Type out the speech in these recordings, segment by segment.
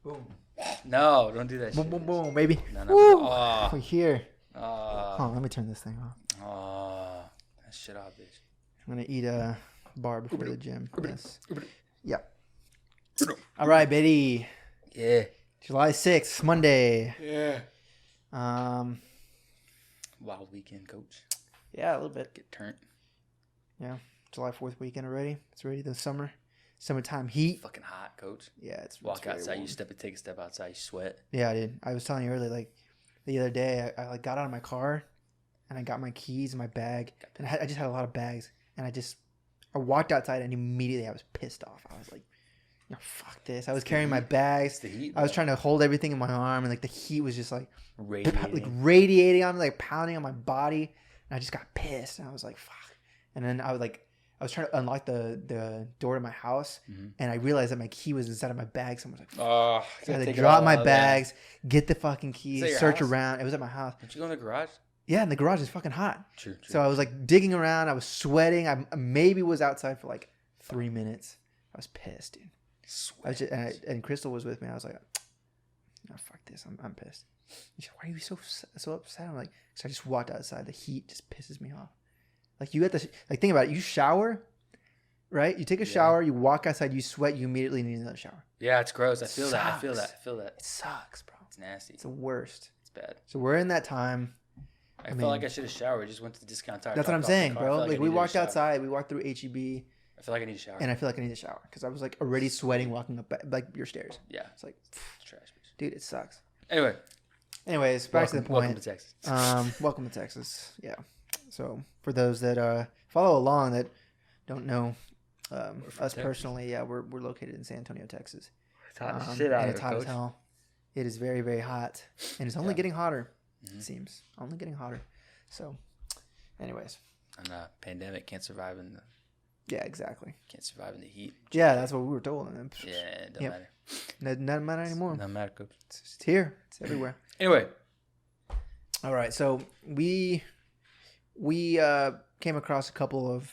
Boom. No, don't do that Boom, shit. boom, boom, baby. No. Woo! We're here. Oh, Hold on, let me turn this thing off. that shit off, bitch. I'm going to eat a bar before the gym. Yes. Yeah. All right, Betty. Yeah. July 6th, Monday. Yeah. Um, Wild weekend, coach. Yeah, a little bit. Get turned. Yeah. July 4th weekend already. It's ready. The summertime heat. Fucking hot, coach. Yeah, it's Walk outside. warm. Take a step outside. You sweat. Yeah, I did. I was telling you earlier, like the other day, I like got out of my car and I got my keys and my bag, and I just had a lot of bags, and I walked outside and immediately I was pissed off. I was like, no, fuck this. I was carrying my bags. The heat, I was trying to hold everything in my arm, and like the heat was just like radiating on me, like pounding on my body, and I just got pissed. And I was like, fuck. And then I was trying to unlock the door to my house, and I realized that my key was inside of my bag. So I was like, oh, so I had to drop my bags, get the fucking keys, search house? around. It was at my house. Did you go in the garage? Yeah, and the garage is fucking hot. True. So I was like digging around. I was sweating. I maybe was outside for like 3 minutes. I was pissed, dude. And Crystal was with me. I was like, no, fuck this. I'm pissed. She's like, why are you so upset? I'm like, because I just walked outside. The heat just pisses me off. Like you have to think about it. You shower, right? You take a shower. You walk outside. You sweat. You immediately need another shower. Yeah, it's gross. I feel that. It sucks, bro. It's nasty. It's the worst. It's bad. So we're in that time. I felt like I should have showered. We just went to the discount tire. That's what I'm saying, bro. Like we walked outside. We walked through HEB. I feel like I need a shower. And I feel like I need a shower because I was like already sweating walking up like your stairs. Yeah. It's like, it's trash, bitch. Dude, it sucks. Anyways, back to the point. Welcome to Texas. Welcome to Texas. Yeah. So for those that follow along that don't know us personally, yeah, we're located in San Antonio, Texas. It's hot as shit out here, it's hot as hell. It is very, very hot, and it's only getting hotter. It seems only getting hotter. So, anyways. And pandemic can't survive in the. Yeah, exactly. Can't survive in the heat. Yeah, that's what we were told. Yeah, it doesn't matter. Doesn't matter anymore. Doesn't matter, coach. It's here. It's everywhere. Anyway. All right. So we came across a couple of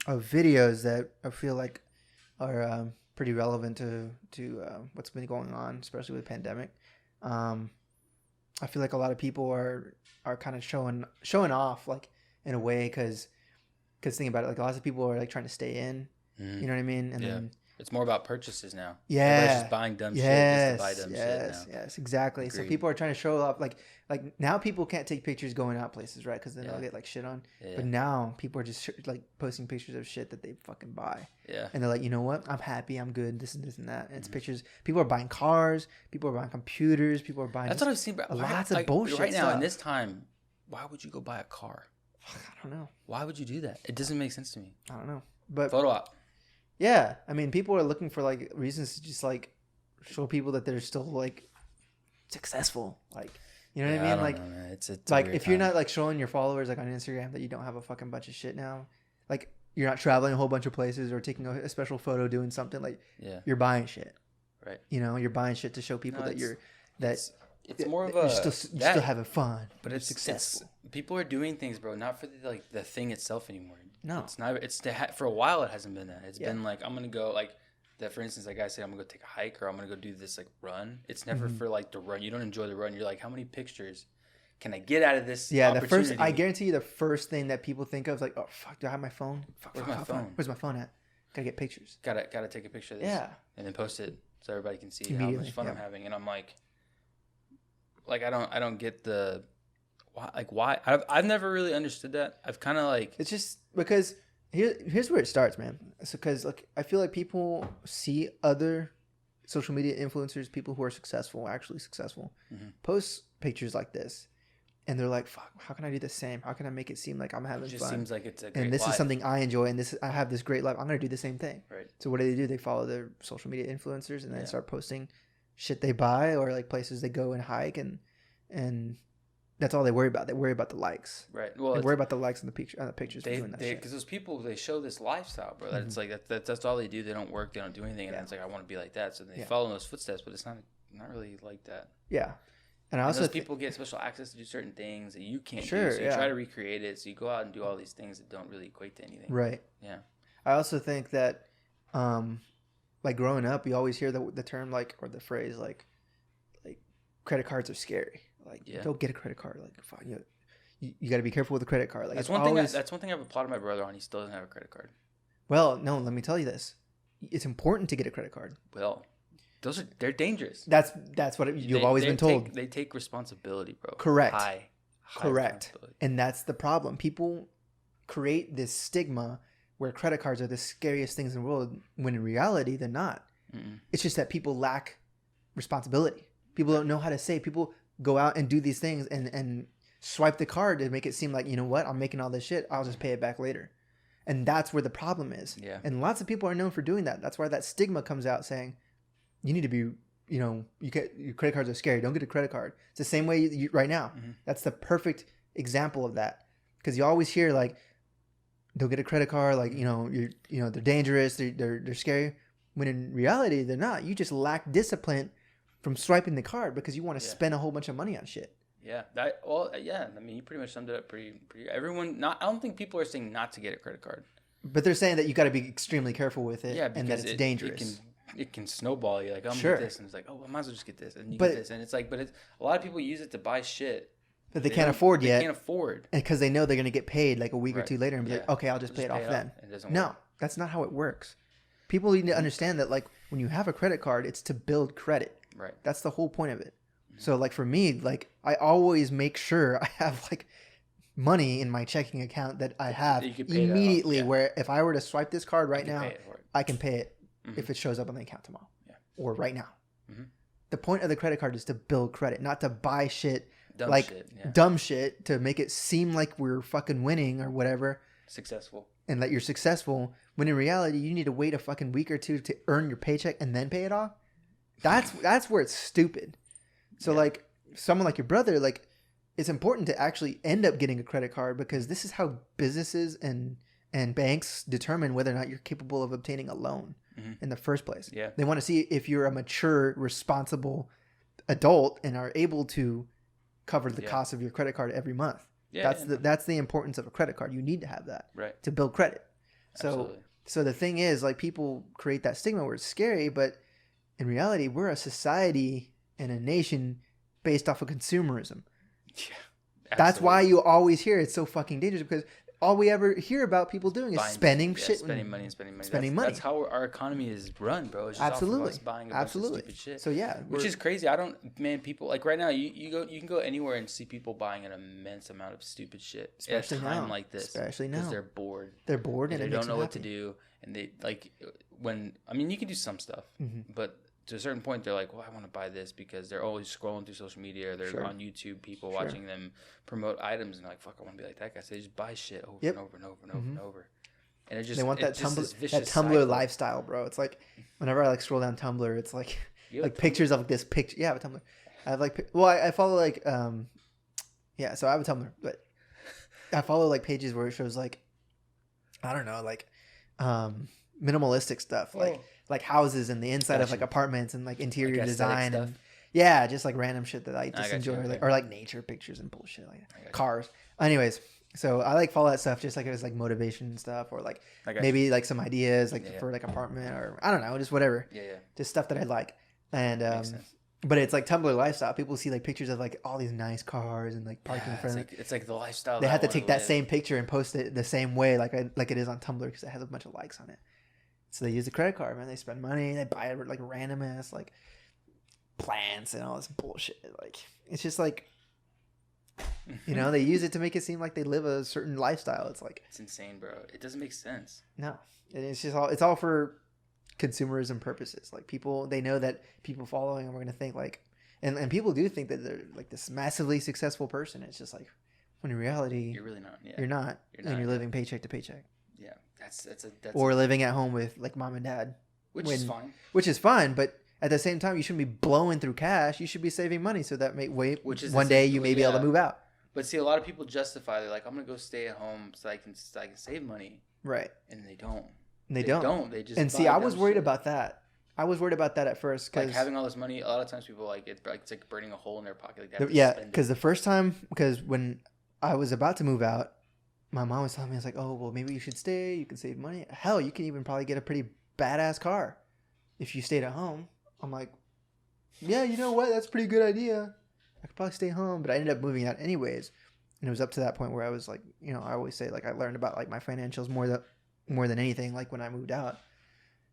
videos that I feel like are pretty relevant to what's been going on, especially with the pandemic. I feel like a lot of people are kind of showing off, like in a way, because think about it, like lots of people are like trying to stay in. You know what I mean? And then it's more about purchases now. Yeah, everybody's just buying dumb shit just to buy dumb shit now. Yes, exactly. Agreed. So people are trying to show up, like now people can't take pictures going out places, right? Because then they'll get like shit on. Yeah. But now people are just like posting pictures of shit that they fucking buy. Yeah. And they're like, you know what? I'm happy. I'm good. This and this and that. And it's pictures. People are buying cars. People are buying computers. People are buying. That's what I've seen. Lots of bullshit right now stuff. In this time. Why would you go buy a car? I don't know. Why would you do that? It doesn't make sense to me. I don't know. But photo op. Yeah, I mean, people are looking for like reasons to just like show people that they're still like successful. Like, you know what I mean? Like, it's like if you're not like showing your followers like on Instagram that you don't have a fucking bunch of shit now, like you're not traveling a whole bunch of places or taking a special photo doing something, like you're buying shit. Right. You know, you're buying shit to show people that you're It's more of a you're still having fun, but it's successful. People are doing things, bro, not for the thing itself anymore. No, it's not. It's for a while. It hasn't been that. It's been like I'm gonna go like that. For instance, like I said, I'm gonna go take a hike or I'm gonna go do this like run. It's never for like the run. You don't enjoy the run. You're like, how many pictures can I get out of this? Yeah, I guarantee you, the first thing that people think of is like, oh fuck, do I have my phone? Where's my phone? Where's my phone at? Gotta get pictures. Gotta take a picture of this. Yeah, and then post it so everybody can see how much fun I'm having. And I'm like I don't get the why. I've never really understood that. I've kind of like it's just because here's where it starts, man. It's because like I feel like people see other social media influencers, people who are successful, actually successful, post pictures like this, and they're like, "Fuck, how can I do the same? How can I make it seem like I'm having fun?" It just seems like it's a great and this life. Is something I enjoy, and I have this great life. I'm gonna do the same thing. Right. So what do? They follow their social media influencers and then start posting shit they buy or like places they go and hike, and that's all they worry about. They worry about the likes. Right. Well, they worry about the likes on the pictures. Because those people, they show this lifestyle, bro. It's like that's all they do. They don't work. They don't do anything. And it's like, I want to be like that. So they follow in those footsteps, but it's not really like that. Yeah. And I also those people get special access to do certain things that you can't do. So you try to recreate it. So you go out and do all these things that don't really equate to anything. Right. Yeah. I also think that, like growing up, you always hear the term like, or the phrase like credit cards are scary. Like, don't get a credit card. Like, fine, you got to be careful with a credit card. Like, that's one thing. That's one thing I've applauded my brother on. He still doesn't have a credit card. Well, no, let me tell you this. It's important to get a credit card. Well, they're dangerous. That's what you've always been told. They take responsibility, bro. Correct. High Correct. And that's the problem. People create this stigma where credit cards are the scariest things in the world, when in reality they're not. Mm-mm. It's just that people lack responsibility. People don't know how to save. People go out and do these things and swipe the card to make it seem like, you know what, I'm making all this shit, I'll just pay it back later. And that's where the problem is. Yeah. And lots of people are known for doing that. That's why that stigma comes out, saying you need to be, you know, your credit cards are scary. Don't get a credit card. It's the same way right now. Mm-hmm. That's the perfect example of that. Because you always hear like, don't get a credit card. Like, they're dangerous. They're scary. When in reality, they're not. You just lack discipline from swiping the card because you want to spend a whole bunch of money on shit. Yeah. I mean, you pretty much summed it up pretty. Everyone, I don't think people are saying not to get a credit card. But they're saying that you got to be extremely careful with it. Yeah, and that it's dangerous. It can snowball you. Like, I'm gonna get this, and it's like, oh, I might as well just get this, and you get this, and it's like, a lot of people use it to buy shit that they can't afford yet. They can't afford, and because they know they're gonna get paid like a week or two later, and be like, okay, I'll just pay it off then. No, that's not how it works. People need to understand that, like, when you have a credit card, it's to build credit. Right. That's the whole point of it. Mm-hmm. So, like, for me, like, I always make sure I have like money in my checking account that I have immediately. Where if I were to swipe this card right now, I can pay it if it shows up on the account tomorrow or right now. Mm-hmm. The point of the credit card is to build credit, not to buy shit, dumb shit to make it seem like we're fucking winning or whatever. Successful. And that you're successful, when in reality you need to wait a fucking week or two to earn your paycheck and then pay it off. That's where it's stupid. So like someone like your brother, like, it's important to actually end up getting a credit card, because this is how businesses and banks determine whether or not you're capable of obtaining a loan in the first place. Yeah. They want to see if you're a mature, responsible adult and are able to cover the cost of your credit card every month. Yeah, that's the importance of a credit card. You need to have that to build credit. So the thing is, like, people create that stigma where it's scary, but in reality, we're a society and a nation based off of consumerism. Yeah, that's why you always hear it's so fucking dangerous, because all we ever hear about people doing is spending money. That's how our economy is run, bro. It's just off of us buying a bunch of stupid shit. So which is crazy. People like right now, you can go anywhere and see people buying an immense amount of stupid shit. Especially at a time like this. Especially now, because they're bored. And they don't know what to do, and they like you can do some stuff, but to a certain point, they're like, well, I want to buy this, because they're always scrolling through social media, or they're on YouTube, people watching them promote items, and they're like, fuck, I want to be like that guy. So they just buy shit over and over and over and over and over. And they want that Tumblr lifestyle, bro. It's like, whenever I like scroll down Tumblr, it's like pictures of this picture. Yeah, I have a Tumblr. I have like, I follow like, so I have a Tumblr, but I follow like pages where it shows like, I don't know, like, minimalistic stuff, like houses and the inside of like apartments and like interior design and just like random shit that I just enjoy, or like nature pictures and bullshit, like cars. Anyways, so I like follow that stuff just like it was like motivation stuff, or like maybe like some ideas like for like apartment, or I don't know, just whatever. Just stuff that I like. And but it's like Tumblr lifestyle. People see like pictures of like all these nice cars and like parking in front. It's like the lifestyle. They have to take that same picture and post it the same way, like it is on Tumblr, because it has a bunch of likes on it. So they use a credit card, man. They spend money. They buy like random ass like plants and all this bullshit. Like, it's just like, they use it to make it seem like they live a certain lifestyle. It's like, it's insane, bro. It doesn't make sense. No, it's all for consumerism purposes. Like, people, they know that people following them are going to think like, and people do think that they're like this massively successful person. It's just like, when in reality, you're really not. Yeah. You're not, and you're living paycheck to paycheck. Yeah. Or living at home with like mom and dad, which is fine, but at the same time, you shouldn't be blowing through cash. You should be saving money so that one day you may be able to move out. But see, a lot of people justify, they're like, I'm gonna go stay at home so I can save money, right? And they don't. They just. And see, I was worried about that. I was worried about that at first, because like having all this money, a lot of times people it's like burning a hole in their pocket. Like because the first time, when I was about to move out, my mom was telling me, it's like, oh, well, maybe you should stay. You can save money. Hell, you can even probably get a pretty badass car. if you stayed at home, I'm like, yeah, you know what? That's a pretty good idea. I could probably stay home, but I ended up moving out anyways. And it was up to that point where I was like, you know, I always say like I learned about like my financials more than anything, like when I moved out.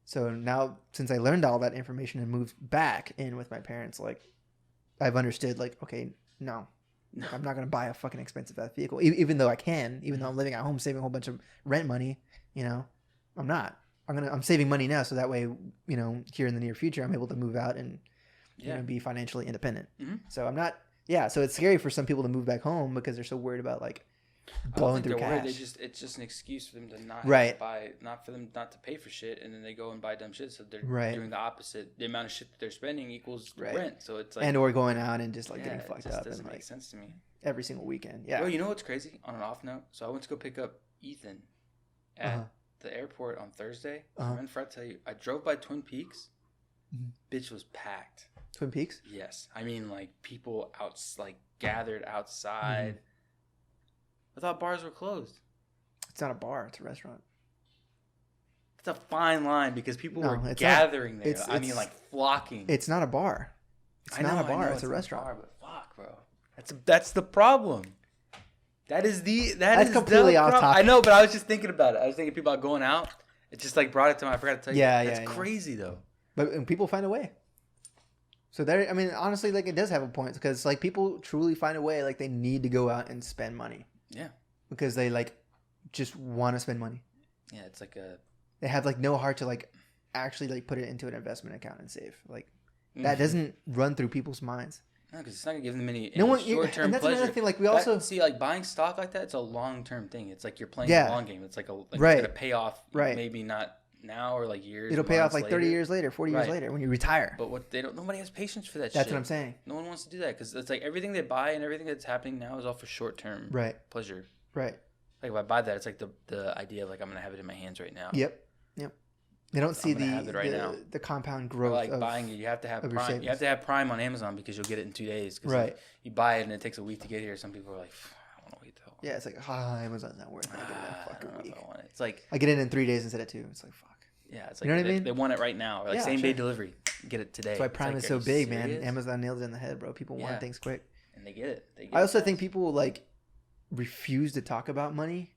So now, since I learned all that information and moved back in with my parents, like I've understood like, okay, no, like, I'm not going to buy a fucking expensive ass vehicle, even though I can, even though I'm living at home, saving a whole bunch of rent money, you know, I'm not. I'm saving money now. So that way, you know, here in the near future, I'm able to move out and, you know, be financially independent. Mm-hmm. So I'm not, so it's scary for some people to move back home because they're so worried about like blowing through cash. It's just an excuse for them to not not for them not to pay for shit, and then they go and buy dumb shit. So they're doing the opposite. The amount of shit that they're spending equals rent. So it's like, and or going out and just like getting fucked up. It doesn't make sense to me. Every single weekend. Yeah. Well, you know what's crazy? On an off note, so I went to go pick up Ethan at the airport on Thursday. And I tell you, I drove by Twin Peaks. Bitch was packed. Twin Peaks? Yes. I mean, like people gathered outside. I thought bars were closed. It's not a bar. It's a restaurant. It's a fine line because people were gathering there. I mean, like flocking. It's not a bar. It's not a bar. It's a restaurant. Bar, but fuck, bro. That's the problem. That's completely off topic. I know, but I was just thinking about it. I was thinking about going out. It just like brought it to me. I forgot to tell you. That's crazy though. But people find a way. So there, I mean, honestly, like it does have a point because like people truly find a way. Like they need to go out and spend money. Yeah. Because they like just want to spend money. Yeah, it's like they have like no heart to like actually like put it into an investment account and save. Like that doesn't run through people's minds. No, because it's not gonna give them any short-term and that's pleasure. Another thing. Like we also see, like buying stock like that. It's a long-term thing. It's like you're playing a long game. It's like it's gonna pay off. Maybe not now or like years. It'll pay off like 30 years later, 40 years later when you retire. But nobody has patience for that. That's what I'm saying. No one wants to do that because it's like everything they buy and everything that's happening now is all for short-term pleasure. Right. Like if I buy that, it's like the idea of like I'm gonna have it in my hands right now. Yep. They don't see the compound growth. Or like buying it, you have to have Prime. You have to have Prime on Amazon because you'll get it in 2 days. Right. You buy it and it takes a week to get here. Some people are like, I don't want to wait till. Yeah, it's like Amazon's not worth it. I get it in a fucking week. I want it. It's like I get it in 3 days instead of 2. It's like fuck. Yeah, it's like you know what I mean? They want it right now, or like same day delivery. Get it today. That's why Prime is so big, man. Amazon nails it in the head, bro. People want things quick, and they get it. I also think people like refuse to talk about money.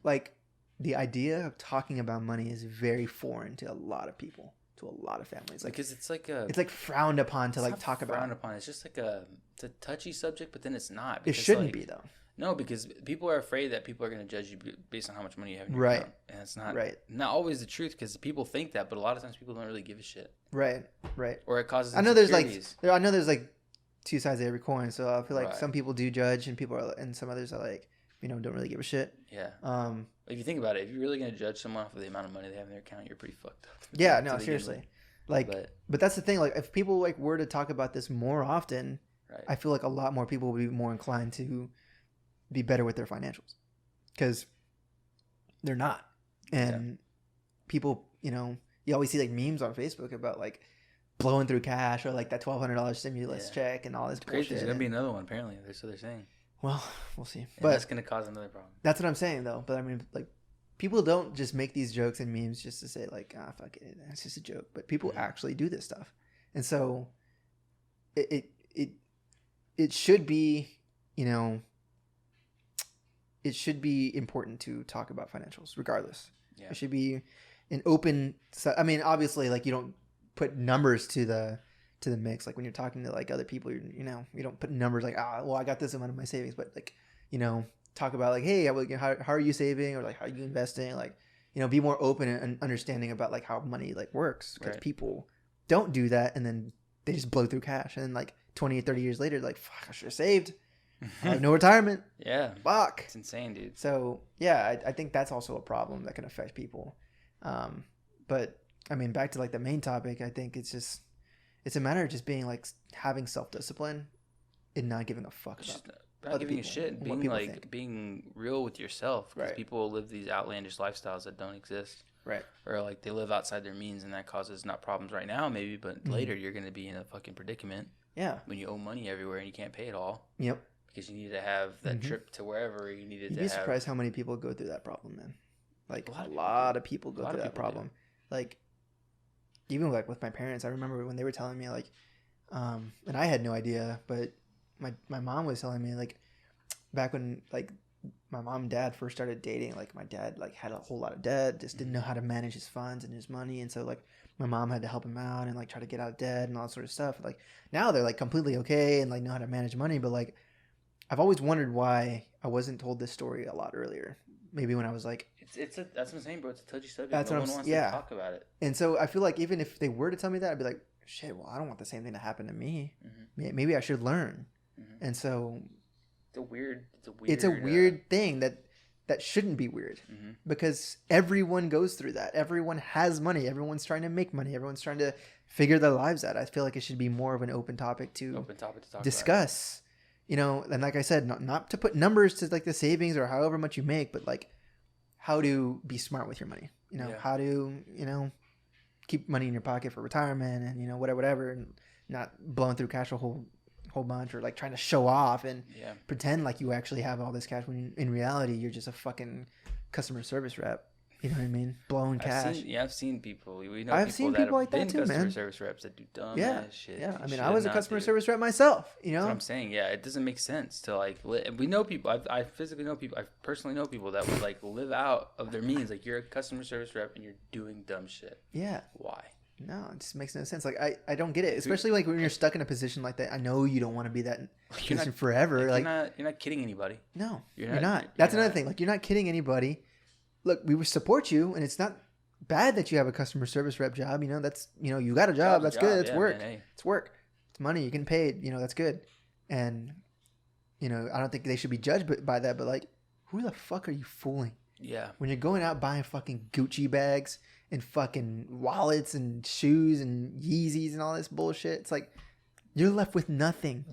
Like the idea of talking about money is very foreign to a lot of people, to a lot of families. Like because it's like frowned upon to like talk about. Frowned upon. It's just like it's a touchy subject, but then it's not. It shouldn't be though. No, because people are afraid that people are going to judge you based on how much money you have in your account. And it's not always the truth because people think that, but a lot of times people don't really give a shit. Right. Or it causes I know there's like two sides of every coin, so I feel like some people do judge and some others are like, you know, don't really give a shit. Yeah. If you think about it, if you're really going to judge someone off of the amount of money they have in their account, you're pretty fucked up. Yeah, no, seriously. Like, but that's the thing. Like, if people like were to talk about this more often, I feel like a lot more people would be more inclined to be better with their financials, because they're not. And people, you know, you always see like memes on Facebook about like blowing through cash or like that $1,200 stimulus check and all this bullshit. Crazy. There's gonna be another one apparently. So they're saying. Well, we'll see. But that's gonna cause another problem. That's what I'm saying though. But I mean, like, people don't just make these jokes and memes just to say like, fuck it, it's just a joke. But people actually do this stuff, and so it should be, you know, it should be important to talk about financials regardless. It should be an open. I mean, obviously, like you don't put numbers to the mix. Like when you're talking to like other people, you know, you don't put numbers like, well, I got this amount of my savings, but like, you know, talk about like, hey, how are you saving, or like how are you investing? Like, you know, be more open and understanding about like how money like works, because people don't do that, and then they just blow through cash, and then like 20 or 30 years later, like, fuck, I should have saved. I have no retirement. Yeah. Fuck. It's insane, dude. So yeah, I think that's also a problem that can affect people. But I mean, back to like the main topic, I think it's a matter of just being like having self-discipline and not giving a fuck about not giving a shit, being real with yourself, because people live these outlandish lifestyles that don't exist. Right. Or like they live outside their means, and that causes not problems right now maybe, but later you're going to be in a fucking predicament. Yeah. When you owe money everywhere and you can't pay it all. Yep. Because you need to have that trip to wherever you needed to have. You'd be surprised how many people go through that problem, man. Like a lot of people go through that problem. Like even like with my parents, I remember when they were telling me like, and I had no idea, but my mom was telling me like back when like my mom and dad first started dating, like my dad like had a whole lot of debt, just didn't know how to manage his funds and his money, and so like my mom had to help him out and like try to get out of debt and all that sort of stuff. Like now they're like completely okay and like know how to manage money, but like I've always wondered why I wasn't told this story a lot earlier. Maybe when I was like, that's what I'm saying, bro. It's a touchy subject. That's no what one wants yeah. to talk about it. And so I feel like even if they were to tell me that, I'd be like, shit, well, I don't want the same thing to happen to me. Mm-hmm. Maybe I should learn. Mm-hmm. And so it's a weird thing that shouldn't be weird, mm-hmm. because everyone goes through that. Everyone has money. Everyone's trying to make money. Everyone's trying to figure their lives out. I feel like it should be more of an open topic to discuss. You know, and like I said, not to put numbers to like the savings or however much you make, but like how to be smart with your money. You know, how to, you know, keep money in your pocket for retirement and, you know, whatever, and not blowing through cash a whole bunch, or like trying to show off and pretend like you actually have all this cash when in reality you're just a fucking customer service rep. You know what I mean? Blowing cash. I've seen people. I've seen people like that too, man. Customer service reps that do dumb ass shit. Yeah, I mean, I was a customer service rep myself. You know, that's what I'm saying. Yeah, it doesn't make sense to like. We know people. I physically know people. I personally know people that would like live out of their means. Like you're a customer service rep and you're doing dumb shit. Yeah. Why? No, it just makes no sense. Like I don't get it, especially like when you're stuck in a position like that. I know you don't want to be that position forever. Like you're not kidding anybody. No, you're not. That's another thing. Like you're not kidding anybody. Look, we would support you, and it's not bad that you have a customer service rep job. You know, that's, you know, you got a job. That's good. It's work. Man, hey. It's work. It's money. You get paid. You know, that's good. And, you know, I don't think they should be judged by that. But like, who the fuck are you fooling? Yeah. When you're going out buying fucking Gucci bags and fucking wallets and shoes and Yeezys and all this bullshit, it's like you're left with nothing.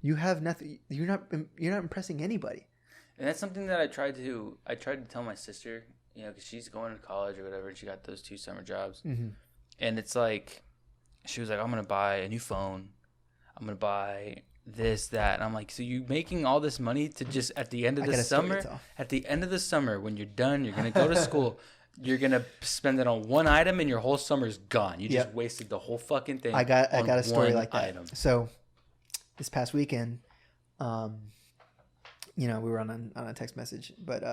You have nothing. You're not impressing anybody. And that's something that I tried to tell my sister, you know, because she's going to college or whatever, and she got those 2 summer jobs. Mm-hmm. And it's like, she was like, I'm going to buy a new phone. I'm going to buy this, that. And I'm like, so you making all this money to just at the end of the summer, when you're done, you're going to go to school, you're going to spend it on one item and your whole summer's gone. You just wasted the whole fucking thing. I got a story like that. Item. So this past weekend, you know, we were on a text message, but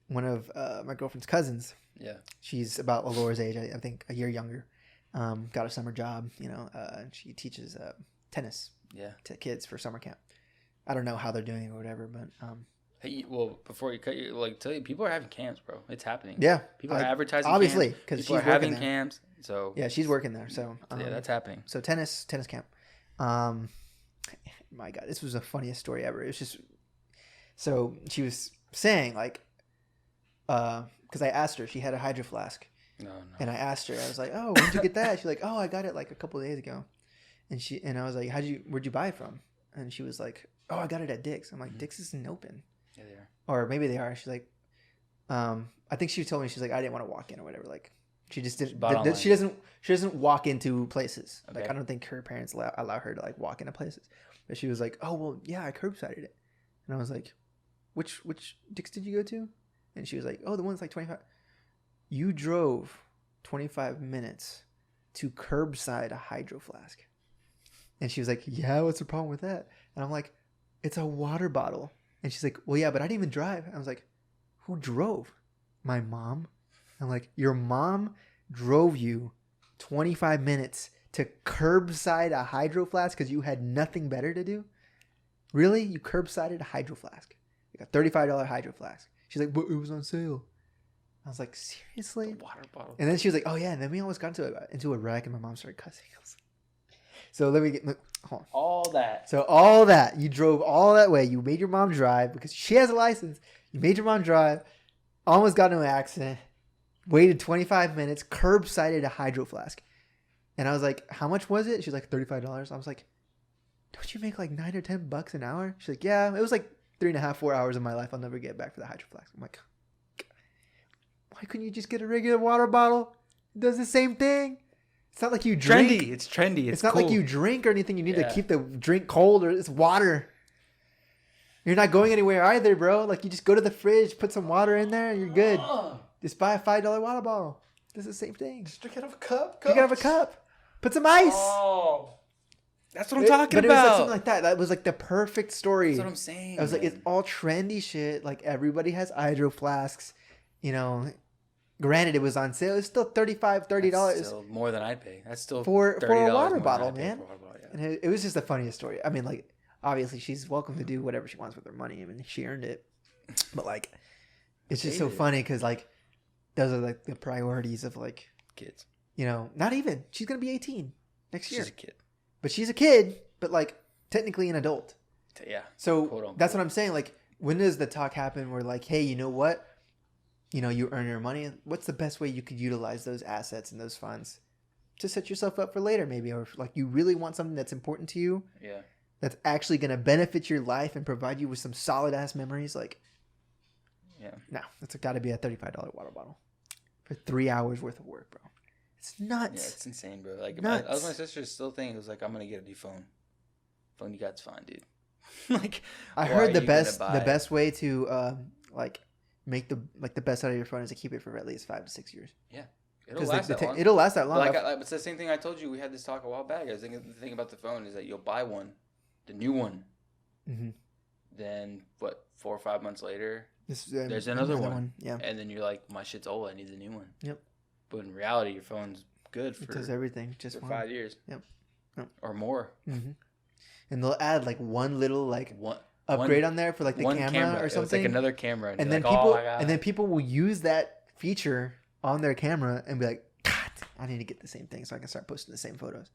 one of my girlfriend's cousins, she's about Alora's age, I think a year younger, got a summer job, you know, she teaches tennis to kids for summer camp. I don't know how they're doing or whatever, but hey, well, before you cut your, like, tell you, people are having camps, bro. It's happening. Yeah, people are advertising obviously because she's having there. Camps. So yeah, she's working there. So yeah, that's happening. So tennis camp. My God, this was the funniest story ever. It was just, so she was saying like, because I asked her, she had a hydro flask. No. And I asked her, I was like, oh, where'd you get that? She's like, oh, I got it like a couple of days ago. And I was like, where'd you buy it from? And she was like, oh, I got it at Dick's. I'm like, Dick's isn't open. Yeah, they are. Or maybe they are. She's like, I think she told me, she's like, I didn't want to walk in or whatever. Like, she just didn't. She doesn't walk into places. Okay. Like, I don't think her parents allow her to like walk into places. But she was like, oh well, yeah, I curbsided it. And I was like, which Dick's did you go to? And she was like, oh, the one's like 25. You drove 25 minutes to curbside a hydro flask. And she was like, yeah, what's the problem with that? And I'm like, it's a water bottle. And she's like, well, yeah, but I didn't even drive. I was like, who drove? My mom. I'm like, your mom drove you 25 minutes to curbside a hydro flask because you had nothing better to do? Really? You curbsided a hydro flask? Like a $35 hydro flask. She's like, but it was on sale. I was like, seriously? The water bottle. And then she was like, oh yeah. And then we almost got into a wreck and my mom started cussing. So let me get, hold on. All that. So all that. You drove all that way. You made your mom drive because she has a license. You made your mom drive. Almost got into an accident. Waited 25 minutes. Curbsided a hydro flask. And I was like, how much was it? She's like, $35. I was like, don't you make like $9 or $10 an hour? She's like, yeah, it was like 3.5, 4 hours of my life I'll never get back for the hydro flask. I'm like, why couldn't you just get a regular water bottle? It does the same thing. It's not like you drink. It's trendy. It's not cool. Like you drink or anything. You need to keep the drink cold, or it's water. You're not going anywhere either, bro. Like, you just go to the fridge, put some water in there, and you're good. Just buy a $5 water bottle. This is the same thing. Just drink out of a cup. Drink out of a cup. Put some ice. Oh, that's what I'm talking about. But it was like something like that. That was like the perfect story. That's what I'm saying. I was like, it's all trendy shit. Like everybody has hydro flasks. You know, granted it was on sale. It's still $30. That's still more than I'd pay. That's still for a water bottle, man. Yeah. And it was just the funniest story. I mean, like obviously she's welcome to do whatever she wants with her money. I mean, she earned it. But like, it's just so funny because like those are like the priorities of like kids. You know, not even. She's gonna be 18 next year. She's a kid. But she's a kid, but like technically an adult. Yeah. So that's what I'm saying. Like, when does the talk happen where like, hey, you know what? You know, you earn your money. What's the best way you could utilize those assets and those funds to set yourself up for later, maybe? Or if, like, you really want something that's important to you. Yeah. That's actually going to benefit your life and provide you with some solid ass memories. Like, yeah. No, that's got to be a $35 water bottle for 3 hours worth of work, bro. It's nuts. Yeah, it's insane, bro. Like, I was my sister's still thinking, it was like, I'm going to get a new phone. Phone you got's fine, dude. Like, I heard the best way to like make the best out of your phone is to keep it for at least 5 to 6 years. Yeah, it'll last that long. It'll last that long. Like, it's the same thing I told you. We had this talk a while back. I was thinking the thing about the phone is that you'll buy one, the new one, then 4 or 5 months later, there's another one. Yeah, and then you're like, my shit's old. I need the new one. Yep. But in reality, your phone's good for does everything just for 5 years. Yep. Or more. Mm-hmm. And they'll add like one little upgrade on there for like the camera or something. It's like another camera, and then people will use that feature on their camera and be like, God, I need to get the same thing so I can start posting the same photos.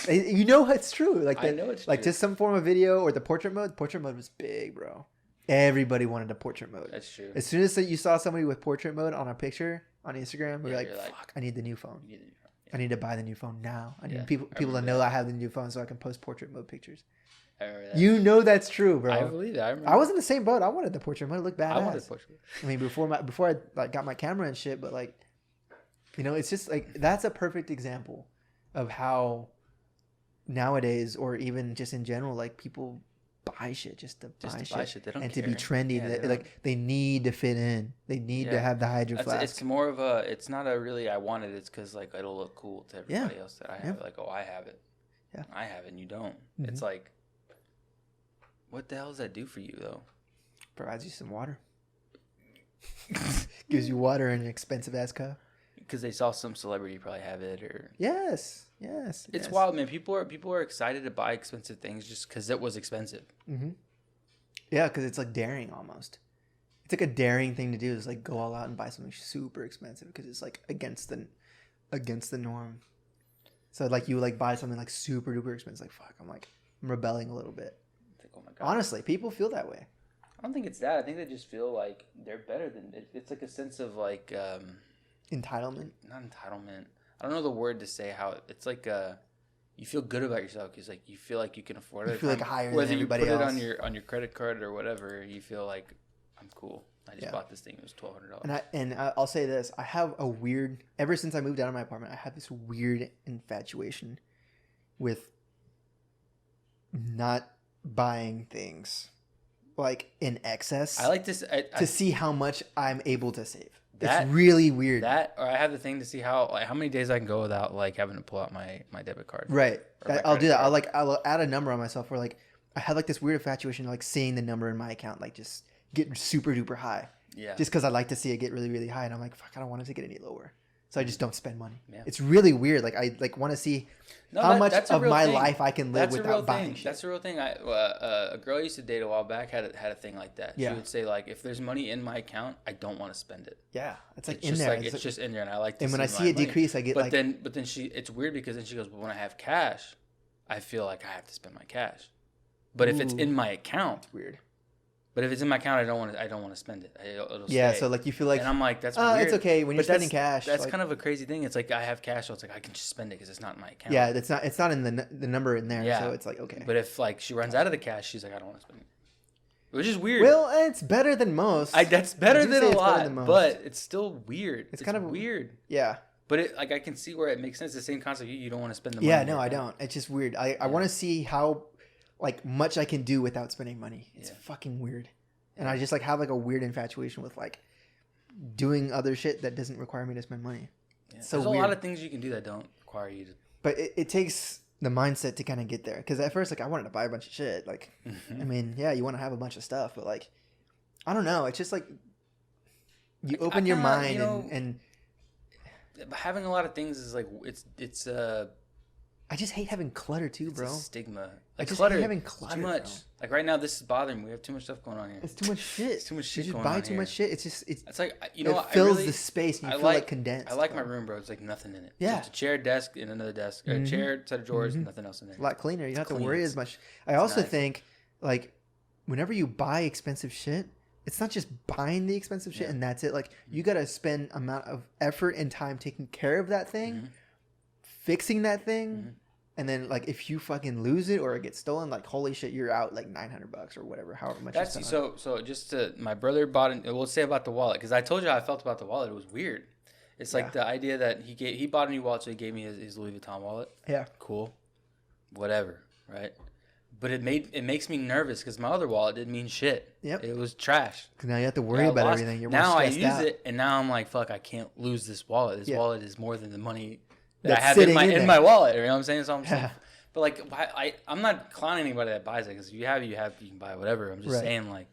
You know it's true. Like I know it's like true. Just some form of video or the portrait mode. Portrait mode was big, bro. Everybody wanted a portrait mode. That's true. As soon as you saw somebody with portrait mode on a picture on Instagram, you're like, fuck, I need the new phone. Yeah. I need to buy the new phone now. I need people to know I have the new phone so I can post portrait mode pictures. I remember that. You know that's true, bro. I believe that. I was in the same boat. I wanted the portrait mode. It looked badass. I wanted portrait. I mean, before I like got my camera and shit, but like, you know, it's just like that's a perfect example of how nowadays, or even just in general, like people buy shit just to buy shit. They don't and care. To be trendy. Yeah, they need to fit in. They need to have the hydro flask. It's more of a. It's not a really. I want it. It's because like it'll look cool to everybody else that I have. Like, oh, I have it. Yeah, I have it and you don't. Mm-hmm. It's like, what the hell does that do for you though? Provides you some water. Gives you water in an expensive ass cup. Because they saw some celebrity probably have it, or yes. It's wild, man. People are excited to buy expensive things just because it was expensive. Mm-hmm. Yeah, because it's like daring almost. It's like a daring thing to do. Is like go all out and buy something super expensive because it's like against the norm. So like you like buy something like super duper expensive. Like fuck, I'm rebelling a little bit. Like, oh my God. Honestly, people feel that way. I don't think it's that. I think they just feel like they're better than it. It's like a sense of like entitlement. Not entitlement. I don't know the word to say how it's like. You feel good about yourself because like you feel like you can afford it. You feel like higher than everybody else. Whether you put it on your credit card or whatever, you feel like I'm cool. I just bought this thing. It was $1,200. And I'll say this: I have a weird. Ever since I moved out of my apartment, I have this weird infatuation with not buying things like in excess. I like this to see how much I'm able to save. It's really weird. Or I have the thing to see how many days I can go without like having to pull out my debit card. Right. I'll do that. I'll add a number on myself where like I have like this weird infatuation like seeing the number in my account like just get super duper high. Yeah. Just because I like to see it get really, really high, and I'm like, fuck, I don't want it to get any lower. So I just don't spend money. Yeah. It's really weird. Like I want to see how much of my life I can live without buying shit. That's a real thing. A girl I used to date a while back had a thing like that. Yeah. She would say like, if there's money in my account, I don't want to spend it. Yeah, it's like it's in just there. Like, it's just in there, and I like to. And when I see it decrease, I get but then it's weird because then she goes, but when I have cash, I feel like I have to spend my cash. But if it's in my account, it's weird. But if it's in my account, I don't want to spend it. It'll yeah, stay. So like you feel like, and I'm like, that's weird. It's okay when you're spending cash. That's like, kind of a crazy thing. It's like I have cash, so it's like I can just spend it because it's not in my account. Yeah, it's not in the number in there. Yeah. So it's like okay. But if like she runs out of the cash, she's like, I don't want to spend it. Which is weird. Well, it's better than most. That's better than a lot, but it's still weird. It's kind of weird. Yeah. But it I can see where it makes sense. The same concept. You don't want to spend the money. Yeah, no, I don't. It's just weird. I want to see how like much I can do without spending money. It's fucking weird. And I just like have like a weird infatuation with like doing other shit that doesn't require me to spend money. Yeah. So there's a weird. lot of things you can do that don't require you to. But it takes the mindset to kind of get there. Because at first, like, I wanted to buy a bunch of shit. Like, I mean, yeah, you want to have a bunch of stuff, but like, I don't know. It's just like you open your mind and having a lot of things is like it's I just hate having clutter too, bro. It's a stigma. Like, I just clutter, hate having clutter. Too much. Bro. Like right now, this is bothering me. We have too much stuff going on here. It's too much shit. It's too much shit. You just going buy on too here. much shit. It's like it fills the space and you feel like condensed. I like my room, bro. It's like nothing in it. Yeah. Just a chair, desk, and another desk. A chair, set of drawers, nothing else in there. A lot cleaner. You don't have to worry as much. I also think like whenever you buy expensive shit, it's not just buying the expensive shit and that's it. Like you got to spend amount of effort and time taking care of that thing, fixing that thing. And then, like, if you fucking lose it or it gets stolen, like, holy shit, you're out like $900 or whatever, however much. That's so. Just my brother bought it. We'll say about the wallet because I told you how I felt about the wallet. It was weird. It's like the idea that he bought a new wallet, so he gave me his Louis Vuitton wallet. Yeah, cool, whatever, right? But it makes me nervous because my other wallet didn't mean shit. Yep, it was trash. Because now you have to worry about everything. You're now more I stressed use out. it, and now I'm like, fuck, I can't lose this wallet. This wallet is more than the money that I That's have in my wallet. You know what I'm saying? So I'm saying. But like I'm not clowning anybody that buys it because if you can buy whatever. I'm just saying like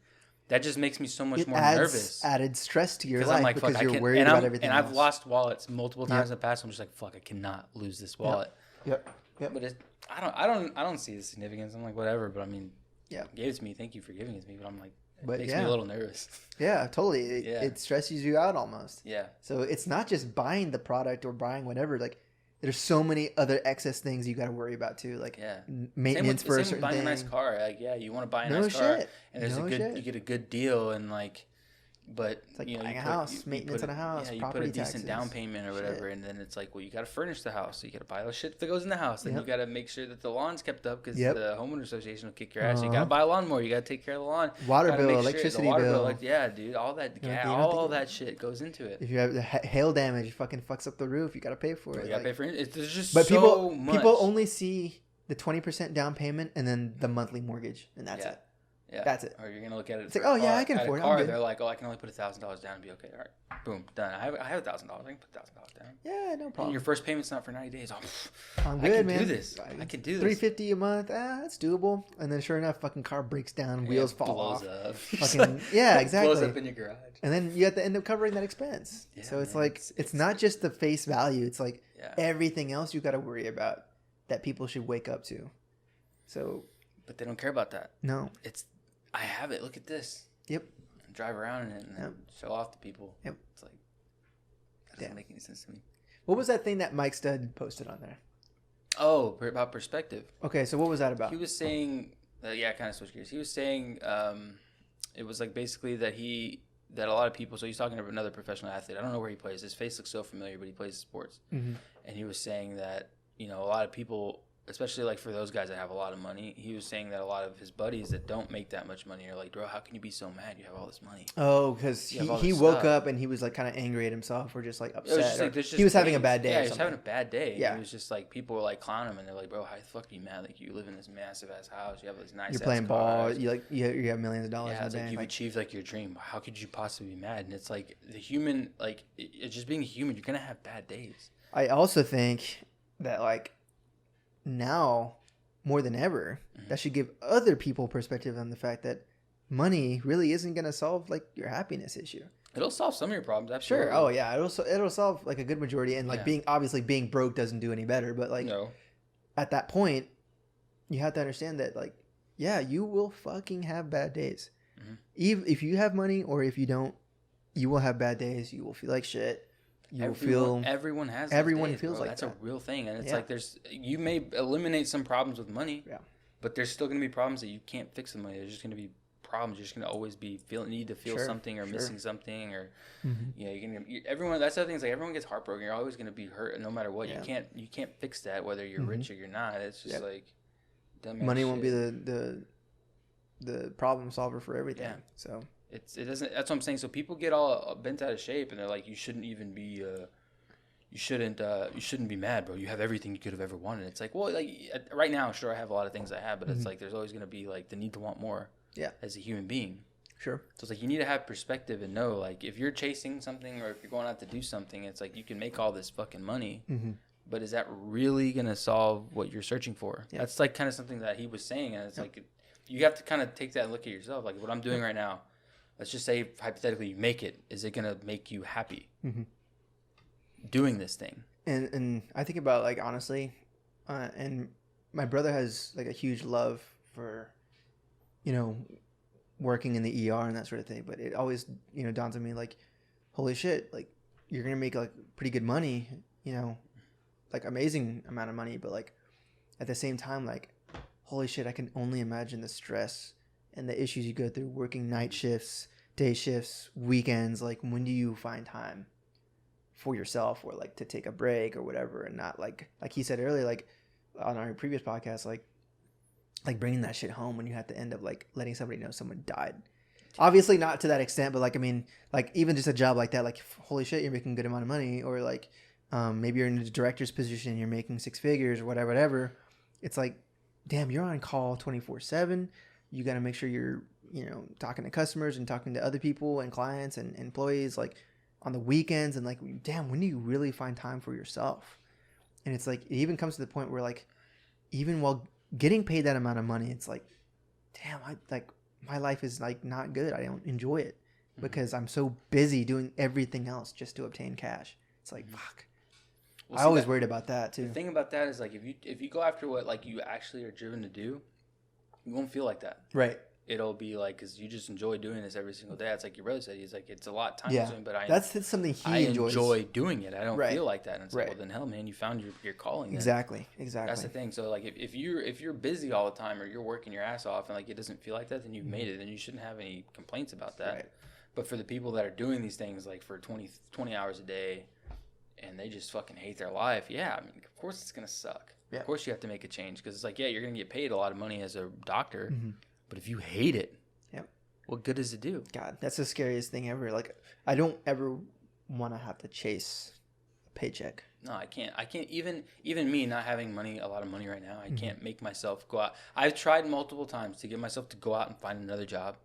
that just makes me so much more nervous. Added stress to your life I'm like, because you're worried about everything. And I've lost wallets multiple times in the past. I'm just like, fuck, I cannot lose this wallet. Yep. But I don't see the significance. I'm like, whatever. But I mean, gave it to me. Thank you for giving it to me. But I'm like, it makes me a little nervous. Yeah, totally. It stresses you out almost. Yeah. So it's not just buying the product or buying whatever. Like there's so many other excess things you got to worry about too, like maintenance for a certain thing. Same with buying a nice car. Like you want to buy a nice car, and there's you get a good deal, and like, but it's like buying a house, maintenance on a house, you property put a decent taxes, down payment or whatever, and then it's like, well, you got to furnish the house, so you got to buy all the shit that goes in the house, and you got to make sure that the lawn's kept up because the homeowner association will kick your ass. You got to buy a lawnmower, you got to take care of the lawn, water bill, electricity bill, like dude, all that all that shit goes into it. If you have the hail damage, fucking fucks up the roof, you got to pay for it. You got to pay for it. There's just but so much. People only see the 20% down payment and then the monthly mortgage, and that's it. Yeah. That's it. Or you're gonna look at it. It's like, oh yeah, I can afford it. They're like, oh, I can only put $1,000 down and be okay. All right, boom, done. I have $1,000. I can put $1,000 down. Yeah, no problem. And your first payment's not for 90 days. Oh, I'm good, man. I can do this. $350 a month. That's doable. And then sure enough, fucking car breaks down, wheels fall off. Up. Fucking yeah, exactly. Blows up in your garage. And then you have to end up covering that expense. Yeah, so it's like it's not just the face value. It's like everything else you got to worry about that people should wake up to. So, but they don't care about that. No, I have it. Look at this. Yep. Drive around in it and then show off to people. Yep. It's like that doesn't make any sense to me. What was that thing that Mike Stud posted on there? Oh, about perspective. Okay, so what was that about? He was saying, kind of switch gears. He was saying it was like basically that a lot of people. So he's talking about another professional athlete. I don't know where he plays. His face looks so familiar, but he plays sports. Mm-hmm. And he was saying that a lot of people, especially like for those guys that have a lot of money, he was saying that a lot of his buddies that don't make that much money are like, bro, how can you be so mad? You have all this money. Oh, because he woke up and he was like kind of angry at himself or just like upset. He was having a bad day. Yeah, he was having a bad day. Yeah. He was just like, people were like clowning him and they're like, bro, how the fuck are you mad? Like you live in this massive ass house. You have this nice. You're playing ball. You have millions of dollars. Yeah, it's like you've achieved like your dream. How could you possibly be mad? And it's like the human, like it's just being human. You're gonna have bad days. I also think that like now, more than ever, that should give other people perspective on the fact that money really isn't going to solve like your happiness issue. It'll solve some of your problems, absolutely. Sure. Oh yeah, it'll solve like a good majority, and like being broke doesn't do any better. But like at that point, you have to understand that like you will fucking have bad days. Mm-hmm. Even if you have money or if you don't, you will have bad days. You will feel like shit. Everyone has days, feels like that's a real thing, and it's like you may eliminate some problems with money, but there's still going to be problems that you can't fix with money. There's just going to be problems. You're just going to always be need to feel something or missing something, or everyone. That's the other thing. Is like everyone gets heartbroken. You're always going to be hurt, no matter what. You can't fix that whether you're rich or you're not. It's just like money won't be the problem solver for everything. Yeah. So. It doesn't. That's what I'm saying. So people get all bent out of shape, and they're like, "You shouldn't even be. You shouldn't be mad, bro. You have everything you could have ever wanted." It's like, well, like right now, sure, I have a lot of things I have, but it's like there's always gonna be like the need to want more. Yeah. As a human being. Sure. So it's like you need to have perspective and know, like, if you're chasing something or if you're going out to do something, it's like you can make all this fucking money, but is that really going to solve what you're searching for? Yeah. That's like kind of something that he was saying, and it's like you have to kind of take that and look at yourself. Like, what I'm doing right now, let's just say hypothetically you make it. Is it going to make you happy doing this thing? And I think about, like, honestly, and my brother has like a huge love for, you know, working in the ER and that sort of thing. But it always, you know, dawns on me like, holy shit, like you're going to make like pretty good money, you know, like amazing amount of money. But like at the same time, like, holy shit, I can only imagine the stress and the issues you go through working night shifts, day shifts, weekends. Like, when do you find time for yourself or like to take a break or whatever, and not like he said earlier, like on our previous podcast, like bringing that shit home when you have to end up like letting somebody know someone died. Obviously not to that extent, but like, I mean, like even just a job like that, like holy shit, you're making a good amount of money, or like maybe you're in a director's position and you're making six figures or whatever. It's like, damn, you're on call 24/7. You got to make sure you're, you know, talking to customers and talking to other people and clients and employees like on the weekends, and like, damn, when do you really find time for yourself? And it's like, it even comes to the point where like, even while getting paid that amount of money, it's like, damn, my life is like not good. I don't enjoy it because I'm so busy doing everything else just to obtain cash. It's like, fuck. Well, I always worried about that too. The thing about that is like, if you go after what like you actually are driven to do, you won't feel like that. Right. It'll be like, because you just enjoy doing this every single day. It's like your brother said. He's like, it's a lot time consuming, but that's something he enjoys. I enjoy doing it. I don't feel like that. And it's like, well, then hell, man, you found your calling. Then. Exactly. That's the thing. So like, if you're busy all the time or you're working your ass off and like it doesn't feel like that, then you've made it. Then you shouldn't have any complaints about that. Right. But for the people that are doing these things like for 20 hours a day, and they just fucking hate their life, yeah, I mean, of course it's gonna suck. Yeah. Of course you have to make a change, because it's like, yeah, you're gonna get paid a lot of money as a doctor, but if you hate it, what good does it do? God, that's the scariest thing ever. Like, I don't ever want to have to chase a paycheck. No, I can't. Even me not having a lot of money right now, I can't make myself go out. I've tried multiple times to get myself to go out and find another job,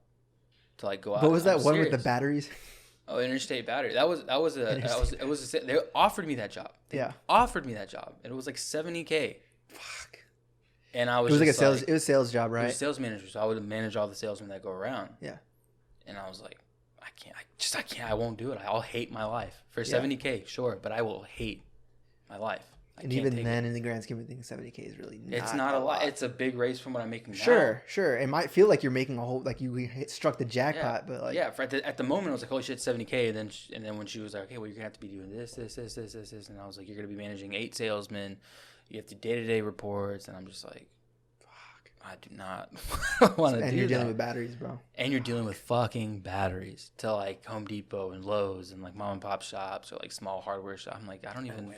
to like go out. What was that one with the batteries? Oh, Interstate Battery. They offered me that job. Offered me that job, and it was like $70K. Fuck. And I was. It was like a sales. It was a sales job, right? It was sales manager, so I would manage all the salesmen that go around. Yeah. And I was like, I can't. I won't do it. I'll hate my life for $70K, sure, but I will hate my life. And even then, in the grand scheme of things, $70K is really not. It's not a lot. It's a big raise from what I'm making now. Sure. It might feel like you're making a whole, like you struck the jackpot, but like. Yeah. At the moment, I was like, holy shit, $70K. And then when she was like, okay, well, you're gonna have to be doing this, and I was like, you're gonna be managing 8 salesmen. You have to day-to-day reports, and I'm just like, fuck, I do not want to do that. And you're dealing with batteries, bro. And you're dealing with fucking batteries to like Home Depot and Lowe's and like mom and pop shops or like small hardware shops. I'm like, I don't even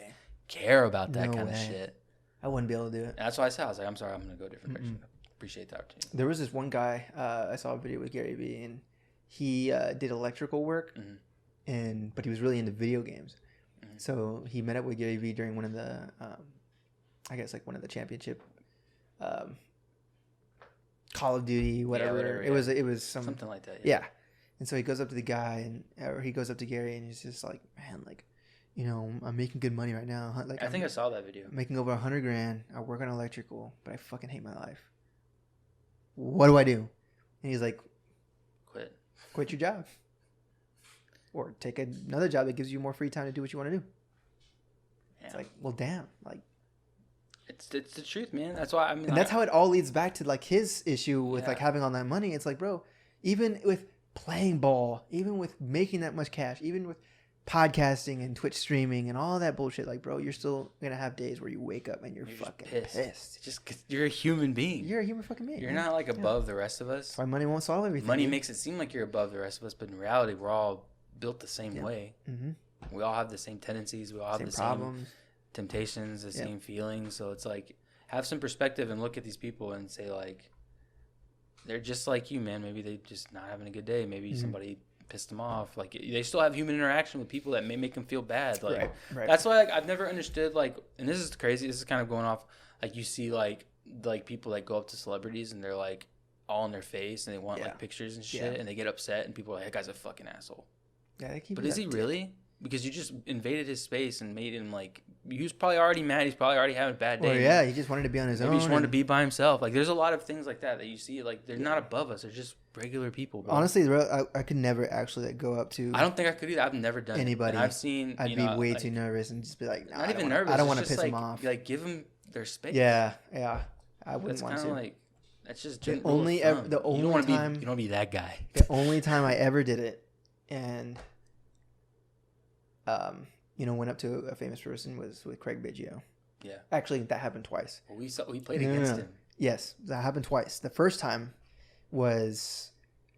care about that kind of shit. I wouldn't be able to do it. And that's why I said, I was like, I'm sorry, I'm gonna go a different direction. Appreciate the opportunity. There was this one guy, I saw a video with Gary Vee, and he did electrical work, but he was really into video games. So he met up with Gary Vee during one of the I guess like one of the championship Call of Duty, whatever. It was something like that. Yeah. And so he goes up to the guy, or he goes up to Gary, and he's just like, man, like, you know, I'm making good money right now. Like, I think I saw that video. I'm making over $100,000. I work on electrical, but I fucking hate my life. What do I do? And he's like, quit your job, or take another job that gives you more free time to do what you want to do. Yeah. It's like, well, damn, like. It's the truth, man. That's why and that's how it all leads back to like his issue with like having all that money. It's like, bro, even with playing ball, even with making that much cash, even with podcasting and Twitch streaming and all that bullshit, like, bro, you're still gonna have days where you wake up and you're fucking pissed. Just because you're a human being. You're a human fucking being. You're not like above the rest of us. That's why money won't solve everything. Money makes it seem like you're above the rest of us, but in reality, we're all built the same way. We all have the same tendencies. We all have the same temptations, the same feelings. So it's like, have some perspective and look at these people and say, like, they're just like you, man. Maybe they just not having a good day. Maybe somebody pissed them off. Like, they still have human interaction with people that may make them feel bad. Like, that's why, like, I've never understood, like, and this is crazy. This is kind of going off. Like, you see, like people that go up to celebrities and they're like, all in their face and they want like pictures and shit and they get upset and people are like, that guy's a fucking asshole. Yeah, but is he really? Because you just invaded his space and made him like, he was probably already mad. He's probably already having a bad day. Well, yeah, he just wanted to be on his own. Maybe he just wanted to be by himself. Like, there's a lot of things like that you see. Like, they're not above us. They're just regular people, bro. Honestly, bro, I could never actually like, go up to. I don't think I could either. I've never done anybody. I've seen. I'd be way too nervous and just be like, not even nervous. I don't want to piss them off. Like, give them their space. Yeah. I wouldn't want to. Like, that's just the only time you don't want to be that guy. The only time I ever did it, and went up to a famous person was with Craig Biggio. Yeah. Actually, that happened twice. Well, we played against him. Yes, that happened twice. The first time was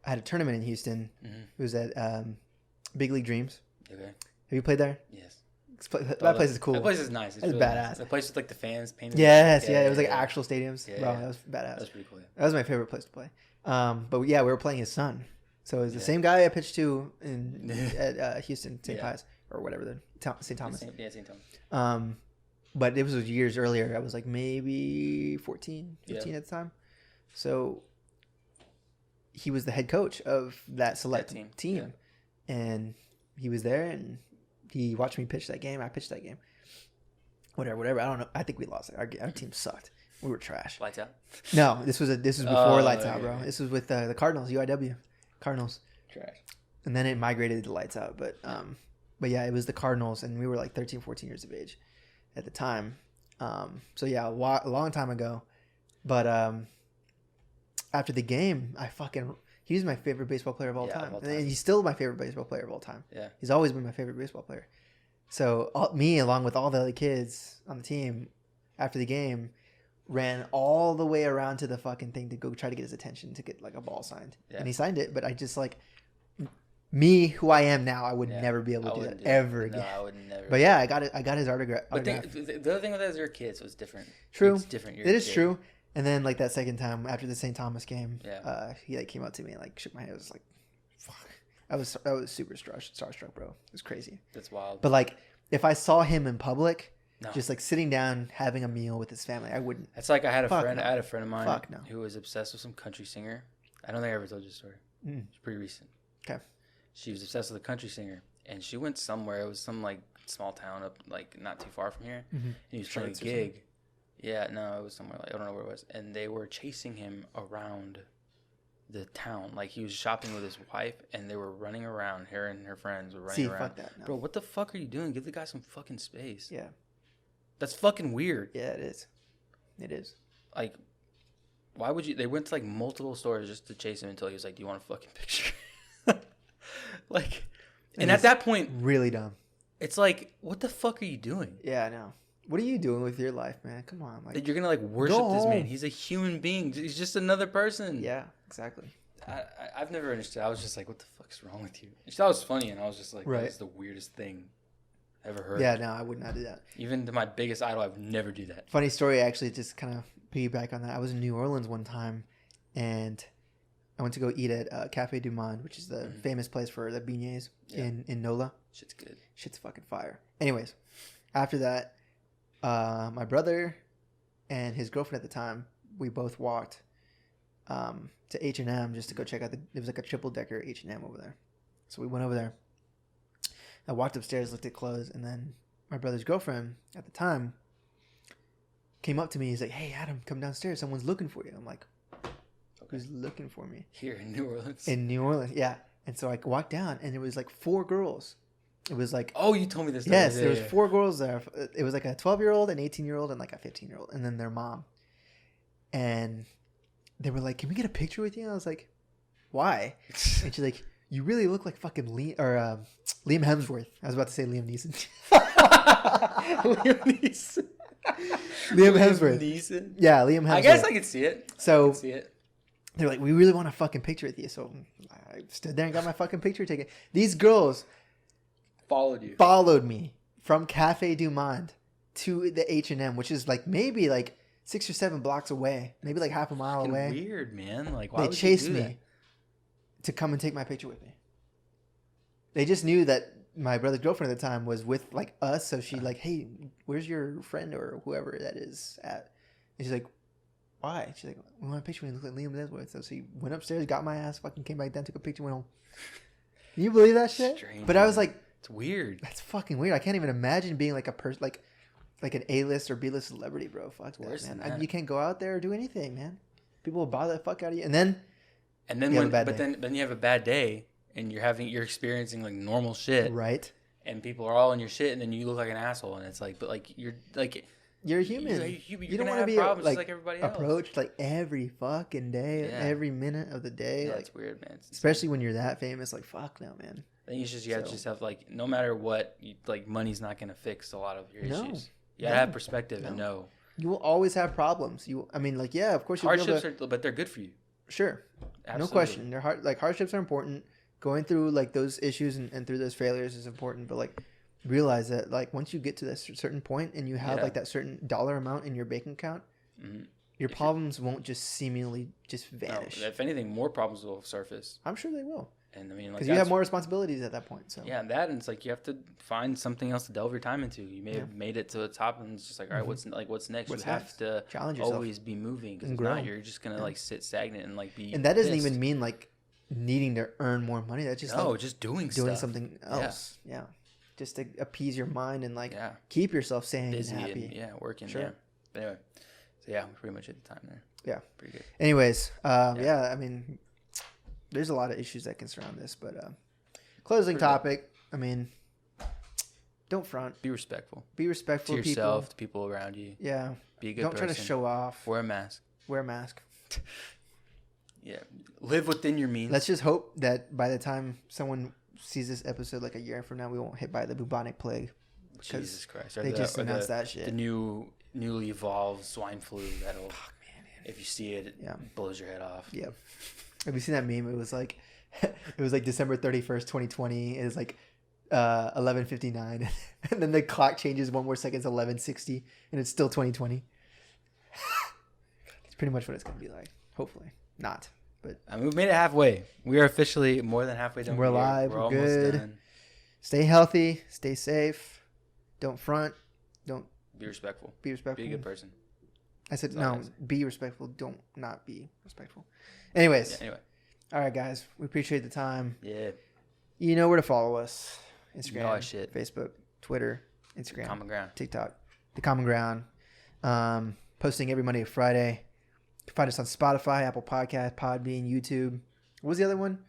I had a tournament in Houston. Mm-hmm. It was at Big League Dreams. Okay. Have you played there? Yes. That place is cool. That place is nice. It's really badass. Nice. The place with like the fans painted. Yes, yeah. It was like actual stadiums. Yeah, bro, that was badass. That was pretty cool. Yeah. That was my favorite place to play. But yeah, we were playing his son. So it was the same guy I pitched to at Houston, St. Pius, or whatever, St. Thomas. St. Thomas. But it was years earlier. I was like maybe 14, 15 at the time. So he was the head coach of that select team. Yeah. And he was there and he watched me pitch that game. I pitched that game. Whatever. I don't know. I think we lost it. Our team sucked. We were trash. Lights Out? No, this was before Lights Out, bro. This was with the Cardinals, UIW. Cardinals. Trash. And then it migrated to Lights Out. But yeah, it was the Cardinals, and we were like 13, 14 years of age at the time. So yeah, a long time ago. But after the game, he was my favorite baseball player of all time. And he's still my favorite baseball player of all time. Yeah. He's always been my favorite baseball player. So me, along with all the other kids on the team, after the game, ran all the way around to the fucking thing to go try to get his attention to get like a ball signed. Yeah. And he signed it, but I just like... Me, who I am now, I would never be able to do that ever again. No, I would never. But yeah, I got his autograph. But the other thing with that is your kids, so it's different. True. It's different. It is true. And then like that second time after the St. Thomas game, he like came up to me and like shook my hand. I was like, fuck. I was super starstruck, bro. It was crazy. That's wild. But like if I saw him in public, just like sitting down having a meal with his family, I wouldn't. That's like I had a friend of mine who was obsessed with some country singer. I don't think I ever told you the story. It's pretty recent. Okay. She was obsessed with a country singer, and she went somewhere. It was some like small town up like not too far from here. Mm-hmm. And he was playing a gig. Yeah, no, it was somewhere like I don't know where it was. And they were chasing him around the town. Like he was shopping with his wife, and they were running around. Her and her friends were running around. Fuck that, no. Bro, what the fuck are you doing? Give the guy some fucking space. Yeah, that's fucking weird. Yeah, it is. It is. Like, why would you? They went to like multiple stores just to chase him until he was like, "Do you want a fucking picture?" Like, and at that point, really dumb. It's like, what the fuck are you doing? Yeah, I know. What are you doing with your life, man? Come on, like you're gonna like worship this man. He's a human being. He's just another person. Yeah, exactly. I've never understood. I was just like, what the fuck's wrong with you? She thought it was funny, and I was just like, right. That's the weirdest thing I ever heard. Yeah, no, I would not do that. Even to my biggest idol, I would never do that. Funny story, actually, just kind of piggyback on that. I was in New Orleans one time, and I went to go eat at Cafe Du Monde, which is the famous place for the beignets in NOLA. Shit's good. Shit's fucking fire. Anyways, after that, my brother and his girlfriend at the time, we both walked to H&M just to go check out there was like a triple-decker H&M over there. So we went over there. I walked upstairs, looked at clothes, and then my brother's girlfriend at the time came up to me. He's like, "Hey, Adam, come downstairs. Someone's looking for you." I'm like, who's looking for me? Here in New Orleans. In New Orleans, yeah. And so I walked down, and it was like 4 girls. It was like... Oh, you told me this. Yes, there was 4 girls there. It was like a 12-year-old, an 18-year-old, and like a 15-year-old, and then their mom. And they were like, "Can we get a picture with you?" And I was like, "Why?" And she's like, "You really look like fucking Liam Hemsworth." I was about to say Liam Neeson. Liam Neeson. Liam Hemsworth. Neeson? Yeah, Liam Hemsworth. I guess I could see it. So they're like, "We really want a fucking picture with you." So I stood there and got my fucking picture taken. These girls followed me from Cafe Du Monde to the H&M, which is like maybe like 6 or 7 blocks away, maybe like half a mile away. Weird, man. Like, why they would chased you do me that? to come and take my picture with me. They just knew that my brother's girlfriend at the time was with like us, so she like, "Hey, where's your friend or whoever that is at?" And she's like, why? She's like, we want a picture when you look like Liam Hemsworth. So she went upstairs, got my ass, fucking came back down, took a picture, went home. Can you believe that shit? Strange, but I was like, it's weird. That's fucking weird. I can't even imagine being like a person, like an A-list or B-list celebrity, bro. Fuck that, man. You can't go out there or do anything, man. People will bother the fuck out of you, and then then you have a bad day, and you're experiencing like normal shit, right? And people are all in your shit, and then you look like an asshole, and it's like, but like you're a human. You don't want to be problems like everybody else. Approached like every fucking day, every minute of the day. Yeah, like, it's weird, man. Especially when you're that famous. Like, fuck no, man. Then you just have like, no matter what, like money's not gonna fix a lot of your issues. You gotta have perspective and know. You will always have problems. Of course. Hardships but they're good for you. Sure, absolutely. No question. They're hard. Like hardships are important. Going through like those issues and through those failures is important. But like, realize that like once you get to this certain point and you have like that certain dollar amount in your bank account, your problems won't just seemingly just vanish. No, if anything, more problems will surface. I'm sure they will. And I mean, like, because you have more responsibilities at that point. So and it's like you have to find something else to delve your time into. You may have made it to the top, and it's just like, all right, what's next? You have to challenge yourself. Always be moving, because if not, you're just gonna like sit stagnant and like be. And that doesn't even mean like needing to earn more money. That's just just doing something else. Yeah. Just to appease your mind and like keep yourself sane busy and happy. And, working. Sure. Yeah. But anyway, so we pretty much hit the time there. Yeah. Pretty good. Anyways, I mean, there's a lot of issues that can surround this, but closing topic. I mean, don't front. Be respectful. Be respectful to yourself, to people around you. Yeah. Be a good person. Don't try to show off. Wear a mask. Yeah. Live within your means. Let's just hope that by the time someone sees this episode like a year from now, we won't hit by the bubonic plague. Jesus Christ. They just announced that shit. The newly evolved swine flu that'll, if you see it, blows your head off. Yep. Have you seen that meme? It was like December 31st, 2020. It was like 11:59, and then the clock changes one more second to 11:60, and it's still 2020. It's pretty much what it's gonna be like. Hopefully not, but we've made it halfway. We are officially more than halfway done. We're alive. We're good. Done. Stay healthy. Stay safe. Don't front. Don't be respectful. Be respectful. Be a good person. I said no. Be respectful. Don't not be respectful. Anyways. Anyway. All right, guys. We appreciate the time. Yeah. You know where to follow us. Instagram, shit. Facebook, Twitter, Instagram. Common Ground. TikTok. The Common Ground. Posting every Monday to Friday. You can find us on Spotify, Apple Podcast, Podbean, YouTube. What was the other one?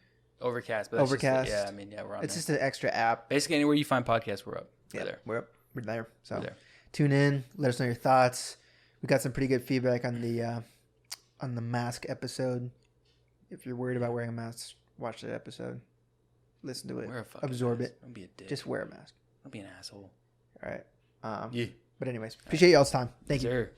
Overcast. But Overcast. We're on It's just an extra app. Basically, anywhere you find podcasts, we're up. We're there. We're up. We're there. So we're there. Tune in. Let us know your thoughts. We got some pretty good feedback on the mask episode. If you're worried about wearing a mask, watch that episode. Listen to it. Absorb it. Don't be a dick. Just wear a mask. Don't be an asshole. All right. Yeah. But anyways, appreciate y'all's time. Thank you. Sir.